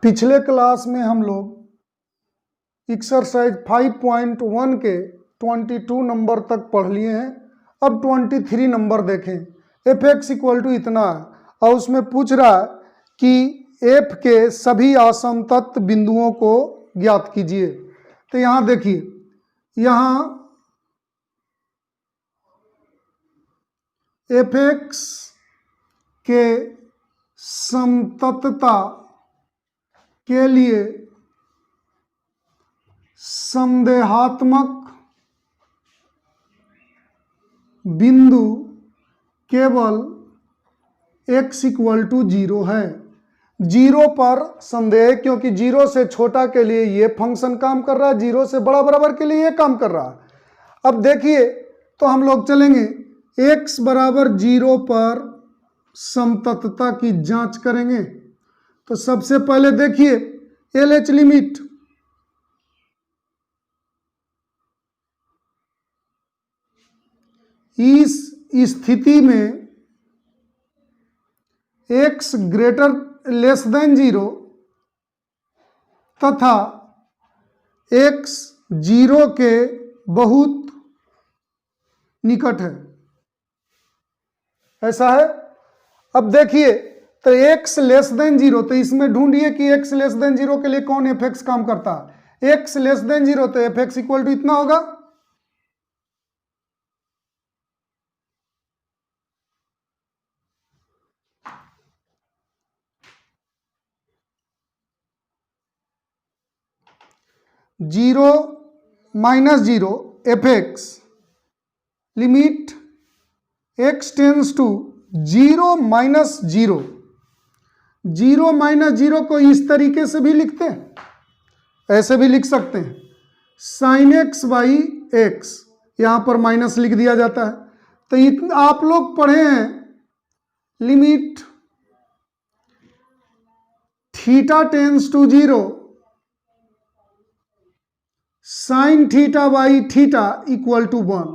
पिछले क्लास में हम लोग एक्सरसाइज 5.1 के 22 नंबर तक पढ़ लिए हैं। अब 23 नंबर देखें। एफ एक्स इक्वल टू इतना है और उसमें पूछ रहा है कि एफ के सभी असमतत बिंदुओं को ज्ञात कीजिए। तो यहाँ देखिए, यहाँ एफ एक्स के समततता के लिए संदेहात्मक बिंदु केवल x इक्वल टू 0 है। 0 पर संदेह, क्योंकि 0 से छोटा के लिए ये फंक्शन काम कर रहा है, 0 से बड़ा बराबर के लिए ये काम कर रहा है। अब देखिए, तो हम लोग चलेंगे x बराबर 0 पर समततता की जांच करेंगे। तो सबसे पहले देखिए LH लिमिट, इस स्थिति में x ग्रेटर लेस देन 0 तथा x 0 के बहुत निकट है, ऐसा है। अब देखिए, तो x लेस देन 0, तो इसमें ढूंढिए कि x लेस देन 0 के लिए कौन एफ एक्स काम करता है। x लेस देन 0, तो एफ एक्स इक्वल टू इतना होगा। Zero minus 0 F X limit x tends to 0 minus 0। 0 minus 0 को इस तरीके से भी लिखते हैं, ऐसे भी लिख सकते हैं, साइन एक्स बाई एक्स, यहां पर माइनस लिख दिया जाता है। तो आप लोग पढ़े हैं limit theta tends to 0 sine theta by theta equal to 1।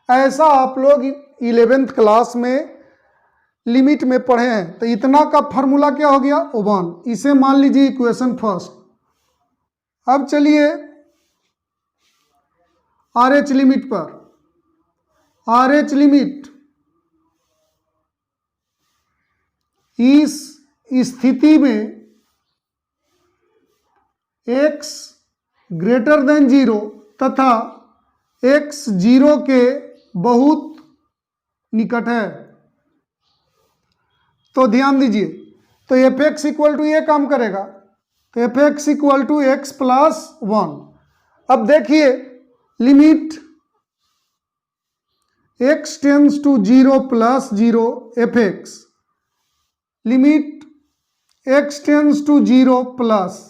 ऐसा आप लोग 11th क्लास में लिमिट में पढ़े हैं। तो इतना का फॉर्मूला क्या हो गया, 1। इसे मान लीजिए इक्वेशन फर्स्ट। अब चलिए RH लिमिट पर, RH लिमिट इस स्थिति में x ग्रेटर देन 0 तथा x 0 के बहुत निकट है। तो ध्यान दीजिए, तो एफ एक्स इक्वल टू ये काम करेगा, तो F x equal to X plus 1। अब देखिए limit x tends to 0 plus 0 F X, limit x tends to 0 plus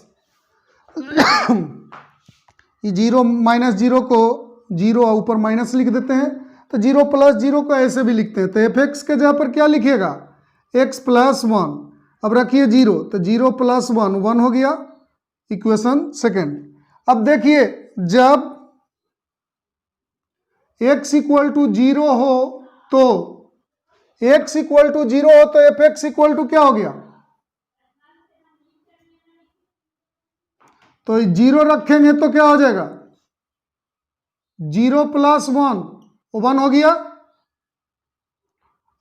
ये 0 माइनस 0 को 0 ऊपर माइनस लिख देते हैं, तो 0 प्लस 0 को ऐसे भी लिखते हैं। तो एफ एक्स के जगह पर क्या लिखिएगा, x प्लस 1। अब रखिए 0, तो 0 प्लस 1 1 हो गया, इक्वेशन सेकेंड। अब देखिए, जब x इक्वल टू 0 हो तो x इक्वल टू 0 हो तो एफ एक्स इक्वल टू क्या हो गया, तो 0 रखेंगे तो क्या हो जाएगा, 0 प्लस 1 1 हो गया।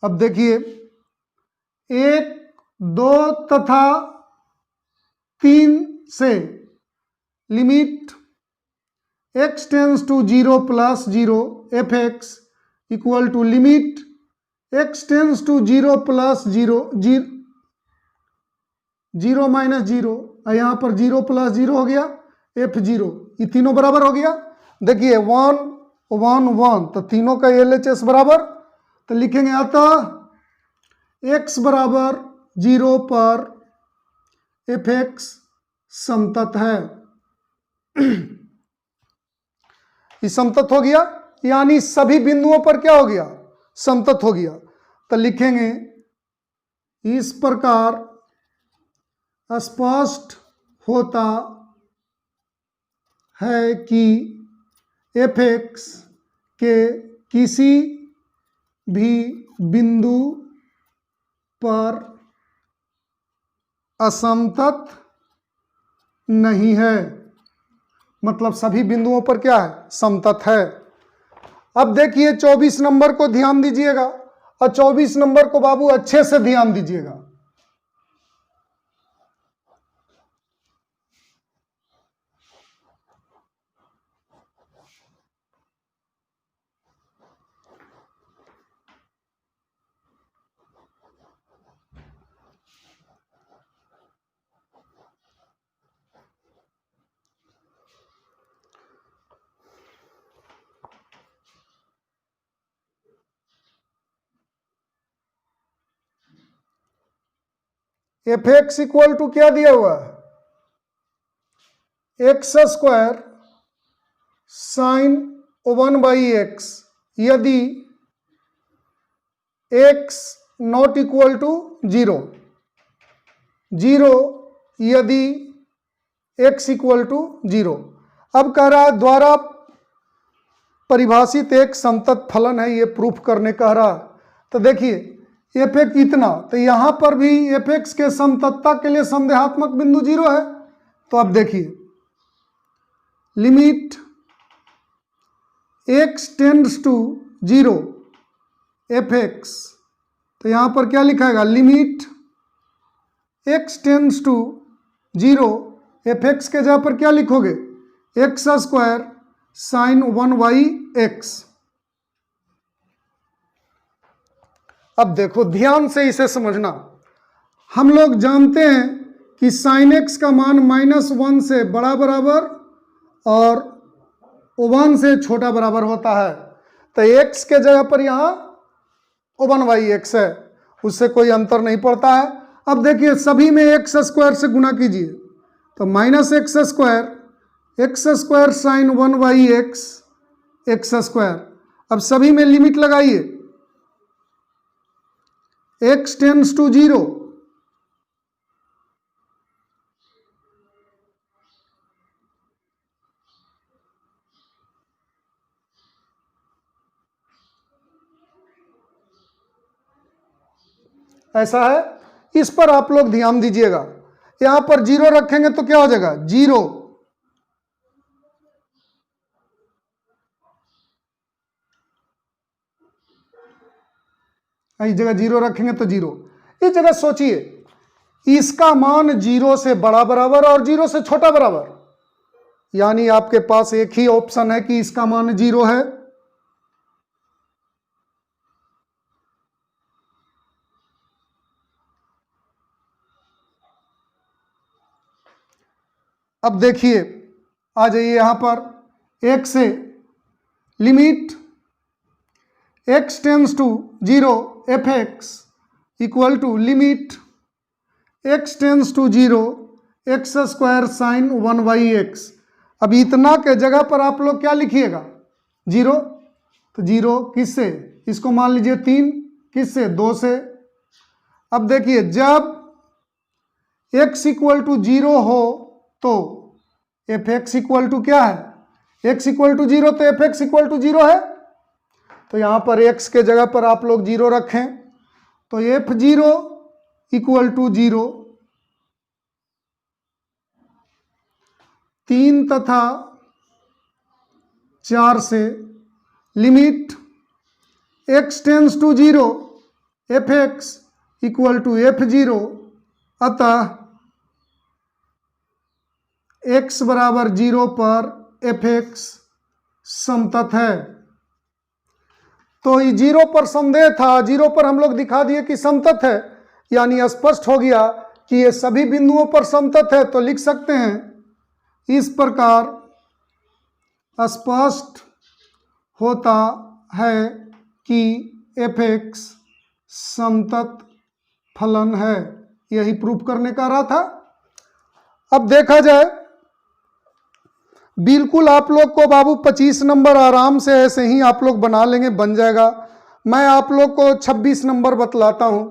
अब देखिए 1 2 तथा 3 से limit x tends to 0 plus 0 F x equal to limit x tends to 0 plus 0 0 minus 0, यहाँ पर 0 प्लस 0 हो गया f0, ये तीनों बराबर हो गया। देखिए 1 1 1, तो तीनों का LHS बराबर, तो लिखेंगे अतः x बराबर 0 पर एफ एक्स समतत है। ये समतत हो गया, यानी सभी बिंदुओं पर क्या हो गया, समतत हो गया। तो लिखेंगे इस प्रकार स्पष्ट होता है कि एफ एक्स के किसी भी बिंदु पर असमतत नहीं है, मतलब सभी बिंदुओं पर क्या है, समतत है। अब देखिए 24 नंबर को ध्यान दीजिएगा, और 24 नंबर को बाबू अच्छे से ध्यान दीजिएगा। एफ एक्स इक्वल टू क्या दिया हुआ है, एक्स स्क्वायर साइन 1/x, यदि x नॉट इक्वल टू 0, 0 यदि x इक्वल टू 0। अब कह रहा है द्वारा परिभाषित एक संतत फलन है, ये प्रूफ करने कह रहा। तो देखिए एफ एक्स इतना, तो यहां पर भी एफ एक्स के समततता के लिए संदेहात्मक बिंदु 0 है। तो अब देखिए limit x tends to 0 F x, तो यहां पर क्या लिखाएगा, limit x tends to 0 F x के जगह पर क्या लिखोगे, एक्स स्क्वायर साइन 1/x। अब देखो ध्यान से इसे समझना, हम लोग जानते हैं कि साइन एक्स का मान -1 से बड़ा बराबर और 1 से छोटा बराबर होता है। तो x के जगह पर यहाँ 1/x है, उससे कोई अंतर नहीं पड़ता है। अब देखिए सभी में एक्स स्क्वायर से गुना कीजिए, तो -x square sine 1/x x square. अब सभी में लिमिट लगाइए, x टेंड्स टू 0, ऐसा है। इस पर आप लोग ध्यान दीजिएगा, यहां पर 0 रखेंगे तो क्या हो जाएगा, 0, इस जगह 0 रखेंगे तो 0। इस जगह सोचिए इसका मान 0 से बड़ा बराबर और 0 से छोटा बराबर, यानी आपके पास एक ही ऑप्शन है कि इसका मान 0 है। अब देखिए आ जाइए यहां पर, एक से limit x tends to 0 F x equal to limit x tends to 0 X square sine 1/x। अब इतना के जगह पर आप लोग क्या लिखिएगा, 0, तो 0 किससे, इसको मान लीजिए 3, किससे, 2 से। अब देखिए जब x इक्वल टू 0 हो तो एफ एक्स इक्वल टू क्या है, x इक्वल टू 0, तो एफ एक्स इक्वल टू 0 है। तो यहां पर x के जगह पर आप लोग 0 रखें, तो f0 इक्वल टू 0, 3 तथा 4 से limit x tends to 0 F x equal to f0, अतः x बराबर 0 पर एफ एक्स समतत है। तो ये 0 पर संदेह था, 0 पर हम लोग दिखा दिए कि समतत है, यानी स्पष्ट हो गया कि ये सभी बिंदुओं पर समतत है। तो लिख सकते हैं इस प्रकार स्पष्ट होता है कि एफ एक्स समतत फलन है, यही प्रूफ करने का रहा था। अब देखा जाए, बिल्कुल आप लोग को बाबू 25 नंबर आराम से ऐसे ही आप लोग बना लेंगे, बन जाएगा। मैं आप लोग को 26 नंबर बतलाता हूं।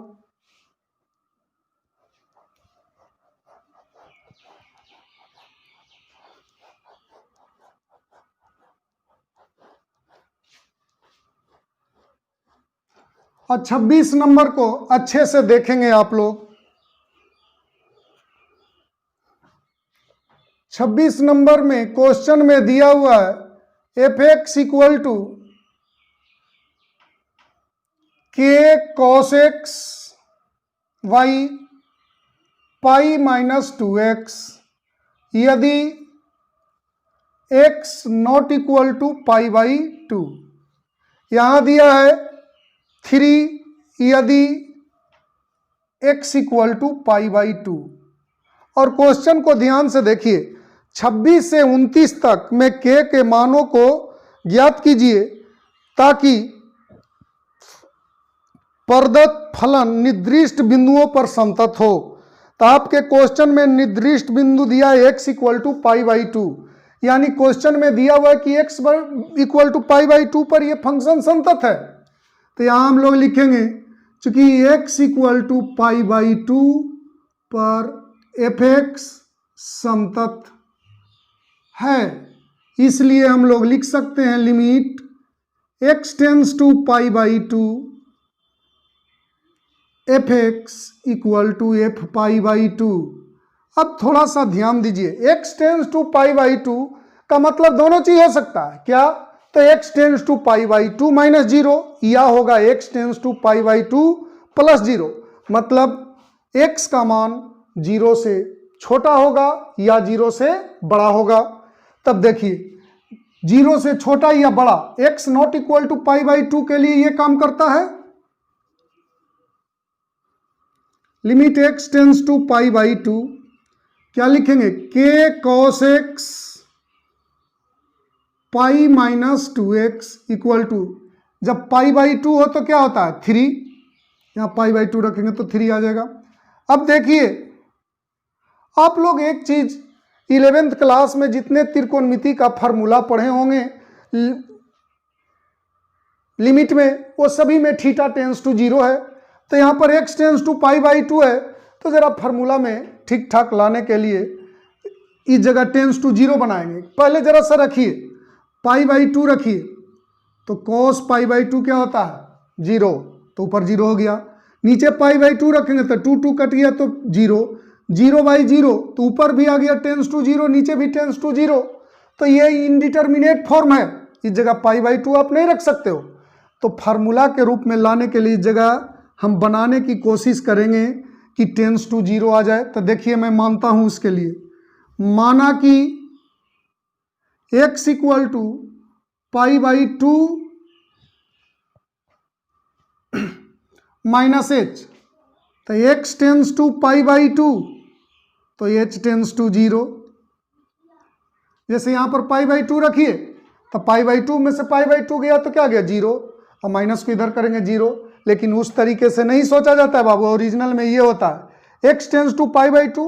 और 26 नंबर को अच्छे से देखेंगे आप लोग। 26 नंबर में क्वेश्चन में दिया हुआ है F x equal to K cos X Y pi minus 2x यदि x not equal to pi by 2। यहां दिया है 3 यदि x equal to pi by 2। और क्वेश्चन को ध्यान से देखिए, 26 से 29 तक में k के मानों को ज्ञात कीजिए ताकि प्रदत्त फलन निर्दिष्ट बिंदुओं पर संतत हो। तो आपके क्वेश्चन में निर्दिष्ट बिंदु दिया है x equal to pi by 2, यानी क्वेश्चन में दिया हुआ है कि x equal to pi by 2 पर यह फंक्शन संतत है। तो यहां हम लोग लिखेंगे चूंकि x equal to pi by 2 पर एफ एक्स संतत है, इसलिए हम लोग लिख सकते हैं limit x tends to pi by 2 F x equal to F pi by 2। अब थोड़ा सा ध्यान दीजिए, x tends to pi by 2 का मतलब दोनों चीज हो सकता है क्या? तो x tends to pi by 2 minus 0 या होगा x tends to pi by 2 plus 0, मतलब x का मान 0 से छोटा होगा या 0 से बड़ा होगा। तब देखिए 0 से छोटा या बड़ा x not equal to pi by 2 के लिए यह काम करता है। Limit x tends to pi by 2 क्या लिखेंगे? k cos x pi minus 2x equal to, जब पाई बाई 2 हो तो क्या होता है 3, यहां पाई बाई 2 रखेंगे तो 3 आ जाएगा। अब देखिए आप लोग एक चीज 11th क्लास में जितने त्रिकोणमिति का फार्मूला पढ़े होंगे लिमिट में, वो सभी में थीटा टेंस टू 0 है। तो यहाँ पर x tends to pi by 2 है, तो जरा फार्मूला में ठीक ठाक लाने के लिए इस जगह टेंस टू 0 बनाएंगे। पहले जरा सा रखिए, पाई बाई 2 रखिए, तो cos पाई बाई 2 क्या होता है 0, तो ऊपर 0 हो गया। नीचे पाई बाई 2 रखेंगे तो 2 2 कट गया तो 0, 0 बाई 0 तो ऊपर भी आ गया टेंस टू 0, नीचे भी टेंस टू 0। तो ये इनडिटर्मिनेट फॉर्म है, इस जगह पाई बाई 2 आप नहीं रख सकते हो। तो फार्मूला के रूप में लाने के लिए इस जगह हम बनाने की कोशिश करेंगे कि टेंस टू 0 आ जाए। तो देखिए मैं मानता हूं उसके लिए, माना कि x equal to pi by 2 minus h, तो x tends to pi by 2 तो h टेंस टू 0। जैसे यहां पर पाई बाई 2 रखिए तो पाई बाई 2 में से पाई बाई 2 गया तो क्या गया 0, और माइनस को इधर करेंगे 0। लेकिन उस तरीके से नहीं सोचा जाता है बाबू, ओरिजिनल में ये होता है x tends to pi by 2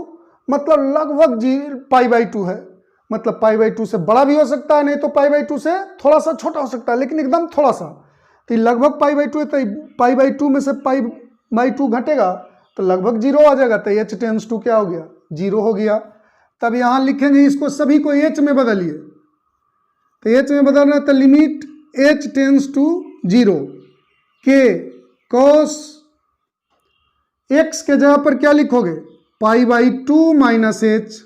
मतलब लगभग पाई बाई 2 है, मतलब पाई बाई 2 से बड़ा भी हो सकता है, नहीं तो पाई बाई 2 से थोड़ा सा छोटा हो सकता है, लेकिन एकदम थोड़ा सा। तो लगभग पाई बाई 2 है, तो पाई बाई 2 में से पाई बाई 2 घटेगा तो लगभग 0 आ जाएगा, तो h टेंस टू क्या हो गया 0 हो गया। तब यहां लिखेंगे इसको सभी को h में बदलिए, तो h में बदलना है तो लिमिट h टेंस टू 0 के cos x के जगह पर क्या लिखोगे pi by 2 minus h,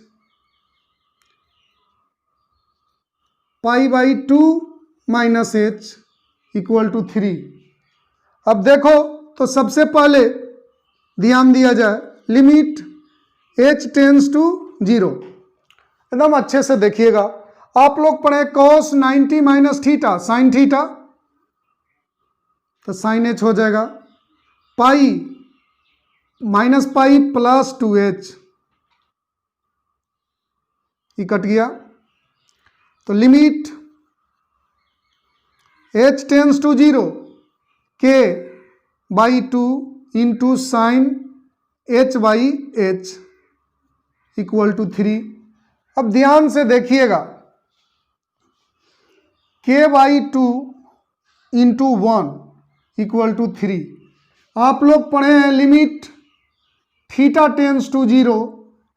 pi by 2 minus h equal to 3। अब देखो तो सबसे पहले ध्यान दिया जाए लिमिट h टेंस टू 0, एकदम अच्छे से देखिएगा। आप लोग पढ़े cos 90 minus theta sine theta, तो साइन h हो जाएगा, pi minus pi plus 2h, ये कट गया। तो limit h tends to 0 k by 2 into sine h by h equal to 3। अब ध्यान से देखिएगा, k by 2 into 1 equal to 3। आप लोग पढ़े हैं limit theta tends to 0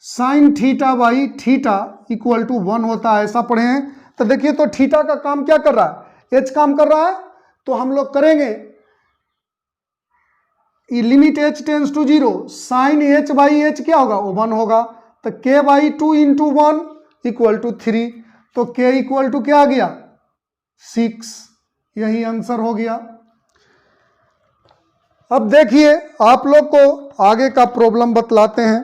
sine theta by theta equal to 1 होता है, ऐसा पढ़े हैं। तो देखिए तो थीटा का काम क्या कर रहा है h काम कर रहा है, तो हम लोग करेंगे limit h tends to 0 sine h by h क्या होगा वो 1 होगा, तो k by 2 into 1 equal to 3, तो k इक्वल टू क्या आ गया 6, यही आंसर हो गया। अब देखिए आप लोग को आगे का प्रॉब्लम बतलाते हैं।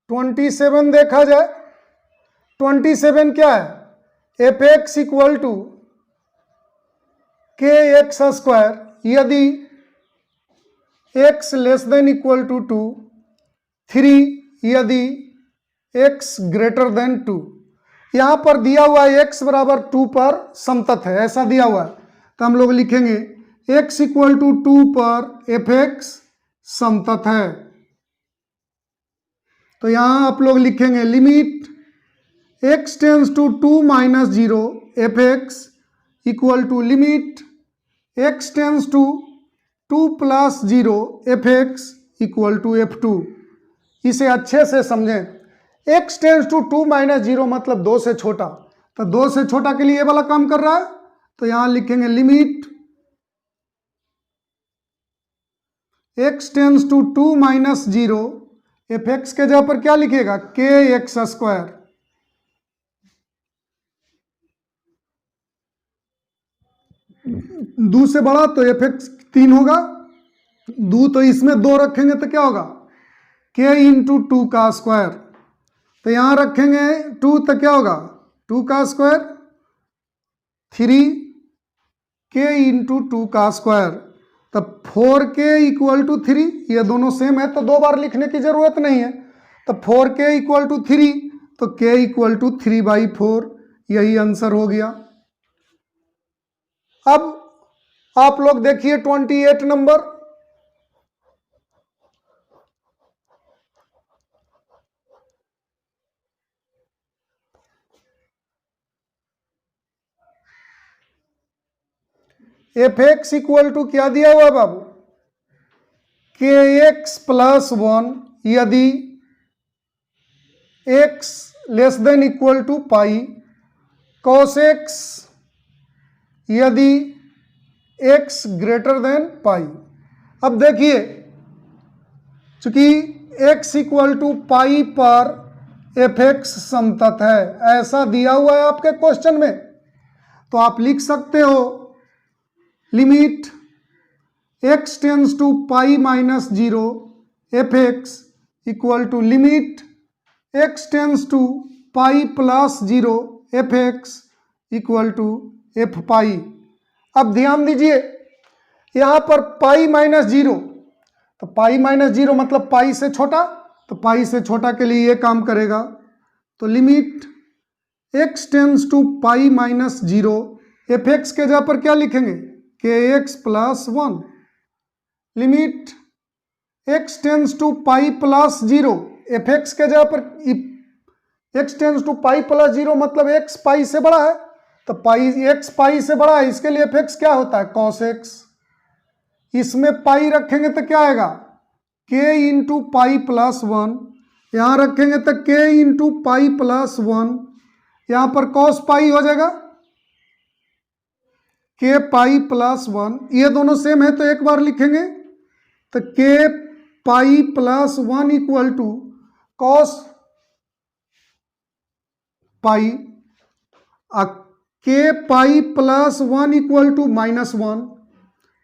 ट्वेंटी सेवन देखा जाए, 27 क्या है, F x equal to K X square, यदि X less than equal to 2, 3 यदि एक्स ग्रेटर देन 2। यहां पर दिया हुआ है एक्स बराबर 2 पर समतत है, ऐसा दिया हुआ है, तो हम लोग लिखेंगे एक्स इक्वल टू 2 पर एफ एक्स समतत है। तो यहां आप लोग लिखेंगे limit x tends to 2 minus 0 F x equal to limit x tends to 2 plus 0 F x equal to f2। इसे अच्छे से समझें, x टेंस टू 2 माइनस 0 मतलब 2 से छोटा, तो 2 से छोटा के लिए ये वाला काम कर रहा है, तो यहां लिखेंगे limit x tends to 2 minus 0 F x के जगह पर क्या लिखिएगा के एक्स स्क्वायर, दो से बड़ा तो एफ एक्स 3 होगा, दो तो इसमें 2 रखेंगे तो क्या होगा के इंटू 2 का स्क्वायर, तो यहां रखेंगे 2 तो क्या होगा 2 का स्क्वायर, 3 के इंटू 2 का स्क्वायर, तब 4k इक्वल टू 3, ये दोनों सेम है तो 2 बार लिखने की जरूरत नहीं है, तो 4k इक्वल टू 3, तो k इक्वल टू 3/4, यही आंसर हो गया। अब आप लोग देखिए 28 number, F x equal to क्या दिया हुआ बाबू के एक्स प्लस 1, यदि x less than equal to pi, cos X यदि x ग्रेटर देन पाई। अब देखिए चूंकि x इक्वल टू पाई पर एफ एक्स समतत है, ऐसा दिया हुआ है आपके क्वेश्चन में, तो आप लिख सकते हो limit x tends to pi minus 0 F x equal to limit x tends to pi plus 0 F x equal to F pi. अब ध्यान दीजिए यहां पर पाई माइनस 0, तो पाई माइनस 0 मतलब पाई से छोटा, तो पाई से छोटा के लिए ये काम करेगा, तो limit x tends to pi minus 0 F x के जगह पर क्या लिखेंगे K X plus 1, limit x tends to pi plus 0 F x के जगह पर x tends to pi plus 0 मतलब x पाई से बड़ा है, तो पाई x पाई से बड़ा है, इसके लिए एफ एक्स क्या होता है कॉस एक्स, इसमें पाई रखेंगे तो क्या आएगा k इंटू पाई प्लस 1, यहां रखेंगे तो k इंटू पाई प्लस 1, यहां पर कॉस पाई हो जाएगा k पाई प्लस 1, ये दोनों सेम है तो एक बार लिखेंगे, तो k pi plus 1 equal to cos pi, k pi plus 1 equal to -1,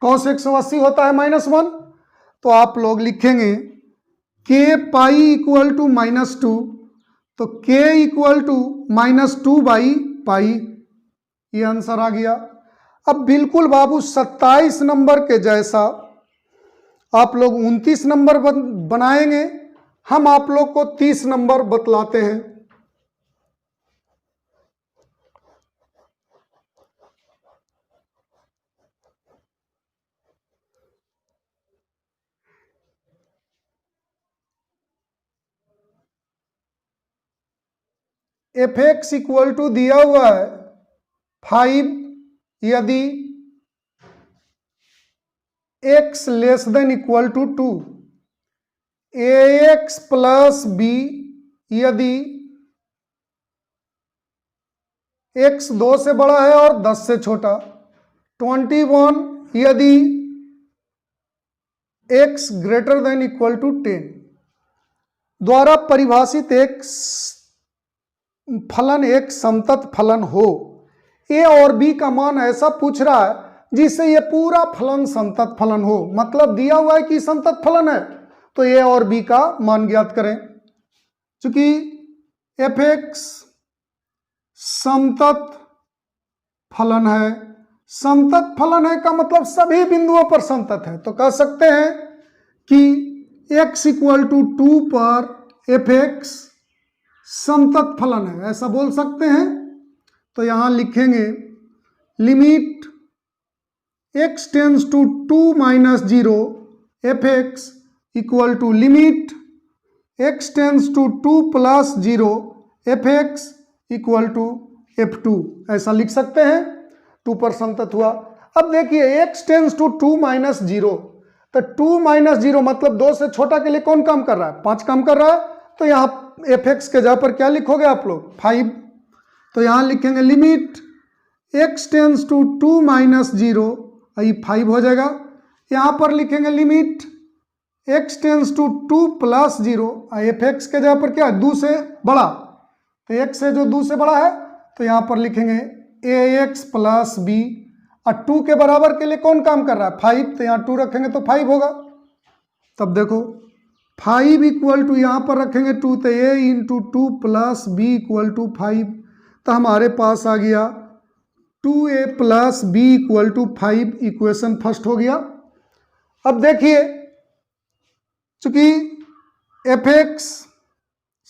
cos 180 होता है -1, तो आप लोग लिखेंगे k पाई इक्वल टू -2, तो k इक्वल टू -2/पाई, ये आंसर आ गया। अब बिल्कुल बाबू 27 नंबर के जैसा आप लोग 29 नंबर बनाएंगे, हम आप लोग को 30 नंबर बतलाते हैं। एफ एक्स इक्वल टू दिया हुआ है 5 यदि x less than equal to 2, ax plus B यदि x 2 से बड़ा है और 10 से छोटा, 21 यदि x greater than equal to 10 द्वारा परिभाषित एक फलन एक संतत फलन हो। a और b का मान ऐसा पूछ रहा है जिससे ये पूरा फलन संतत फलन हो, मतलब दिया हुआ है कि संतत फलन है तो a और b का मान ज्ञात करें। चूंकि एफ एक्स समतत फलन है, समतत फलन है का मतलब सभी बिंदुओं पर संतत है, तो कह सकते हैं कि x इक्वल टू 2 पर एफ एक्स समतत फलन है, ऐसा बोल सकते हैं। तो यहां लिखेंगे limit x tends to 2 minus 0 F x equal to limit x tends to 2 plus 0 F x equal to f2, ऐसा लिख सकते हैं। 2 पर संतत हुआ। अब देखिए x टेंस टू 2 माइनस 0, तो 2 माइनस 0 मतलब 2 से छोटा के लिए कौन काम कर रहा है, 5 काम कर रहा है, तो यहाँ एफ एक्स के जगह पर क्या लिखोगे आप लोग, 5। तो यहाँ लिखेंगे limit x tends to 2 minus 0, ये 5 हो जाएगा। यहाँ पर लिखेंगे limit x tends to 2 plus 0, F x के जगह पर क्या है, 2 से बड़ा, तो x है जो 2 से बड़ा है, तो यहाँ पर लिखेंगे ax प्लस b, और 2 के बराबर के लिए कौन काम कर रहा है, 5, तो यहाँ 2 रखेंगे तो 5 होगा। तब देखो 5 इक्वल टू यहाँ पर रखेंगे 2, तो a into 2 plus b equal to 5, तो हमारे पास आ गया 2a plus b equal to 5, equation first हो गया। अब देखिए चूंकि एफ एक्स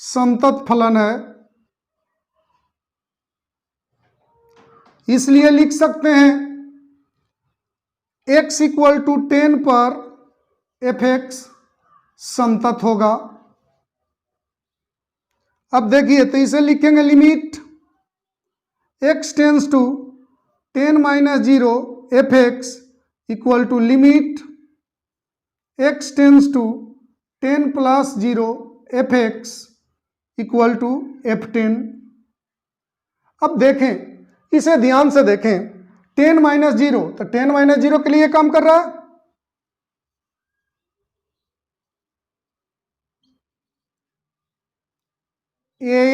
समतत फलन है इसलिए लिख सकते हैं x इक्वल टू 10 पर एफ एक्स समतत होगा। अब देखिए तो इसे लिखेंगे limit x tends to 10 minus 0 F x equal to limit x tends to 10 plus 0 F x equal to f10। अब देखें, इसे ध्यान से देखें, 10 माइनस 0, तो 10 माइनस 0 के लिए काम कर रहा है,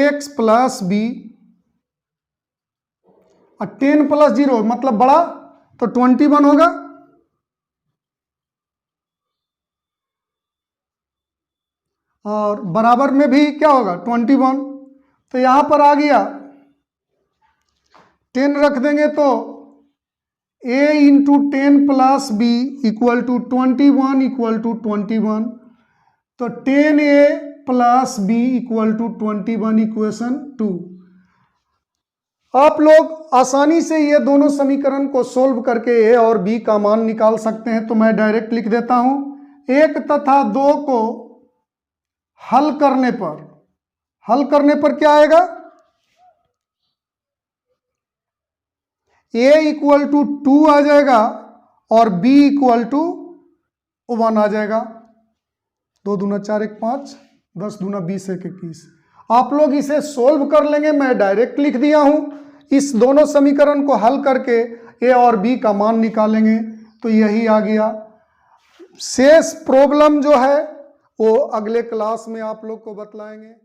ax प्लस b, और 10 प्लस 0 मतलब बड़ा, तो 21 होगा। और बराबर में भी क्या होगा, 21, तो यहां पर आ गया 10 रख देंगे तो a into 10 plus b equal to 21 equal to 21, तो 10a plus b equal to 21, equation 2। आप लोग आसानी से ये दोनों समीकरण को सोल्व करके a और b का मान निकाल सकते हैं, तो मैं डायरेक्ट लिख देता हूं। 1 तथा 2 को हल करने पर क्या आएगा, a इक्वल टू 2 आ जाएगा और b इक्वल टू 1 आ जाएगा। 2 दूना 4 1 5, 10 दूना 20 1 21। आप लोग इसे सोल्व कर लेंगे, मैं डायरेक्ट लिख दिया हूं। इस दोनों समीकरण को हल करके a और b का मान निकालेंगे तो यही आ गया। शेष प्रॉब्लम जो है वो अगले क्लास में आप लोग को बतलाएंगे।